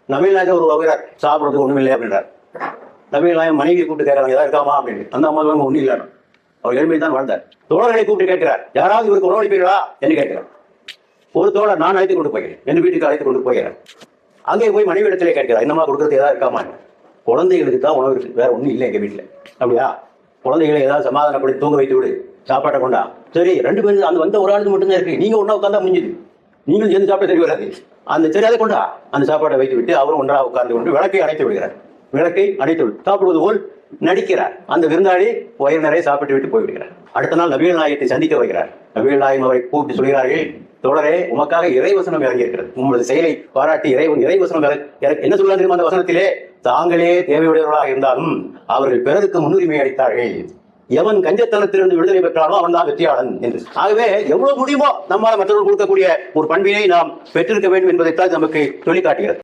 நபிகள் நாயகம் ஒரு வகையார் சாப்பிட்றதுக்கு ஒண்ணும் இல்லை அப்படின்றார். நபிகள் நாயகம் மனைவியை கூப்பிட்டு கேட்கறாங்க, ஏதாவது இருக்காமா அப்படின்னு. அந்த அம்மா ஒன்றும் இல்லைன்னு அவர் எளிமையில் தான் வாழ்ந்தார். தோழர்களை கூப்பிட்டு கேட்கிறார், யாராவது இவருக்கு உணவளிப்பீர்களா என்று கேட்கிறார். ஒரு தோழர், நான் அழைத்து கொண்டு போகிறேன், என் வீட்டுக்கு அழைத்து கொண்டு போகிறேன். அங்கே போய் மனைவி இடத்திலே கேட்கிறார், என்னமா கொடுக்கறது ஏதாவது இருக்காமா? குழந்தைகளுக்கு தான் உணவு இருக்கு, வேற ஒன்றும் இல்லை எங்க வீட்டில். அப்படியா? குழந்தைகளை ஏதாவது சமாதானப்படுத்தி தூங்க வைத்து விடு, சாப்பாட்டை கொண்டா. சரி, 2 பேரும் அந்த வந்த ஒரு ஆளுக்கு மட்டும்தான் இருக்கு, நீங்க ஒன்றா உட்காந்தா முடிஞ்சுது, நீங்கள் சேர்ந்து சாப்பிட தெரிய வராது. அந்த சரி அதை கொண்டா. அந்த சாப்பாட்டை வைத்து விட்டு அவரும் ஒன்றாக உட்கார்ந்து கொண்டு விளக்கை அணைத்து விடுகிறார். விளக்கை அணைத்து சாப்பிடுவது போல் நடிக்கிறார். அந்த விருந்தாளி வயிறு நிறைய சாப்பிட்டு விட்டு போய்விடுகிறார். அடுத்த நாள் நபிகள் நாயகத்தை சந்திக்க வைக்கிறார். நபிகள் நாயகம் அவரை கூப்பிட்டு சொல்கிறார்கள், தோழரே, உமக்காக இறைவசனம் இறங்கி இருக்கிறது, உங்களது செயலை பாராட்டி இறைவசனம் என்ன சொல்ல தெரியுமா? அந்த வசனத்திலே, தாங்களே தேவையுடையவர்களாக இருந்தாலும் அவர்கள் பிறருக்கு முன்னுரிமை அளித்தார்கள், எவன் கஞ்சத்தனத்திலிருந்து விடுதலை பெற்றானோ அவன் தான் வெற்றியாளன் என்று. ஆகவே எவ்வளவு முடியுமோ நம்மால் மற்றவர்கள் கொடுக்கக்கூடிய ஒரு பண்பினை நாம் பெற்றிருக்க வேண்டும் என்பதைத்தான் நமக்கு சொல்லிக் காட்டுகிறது.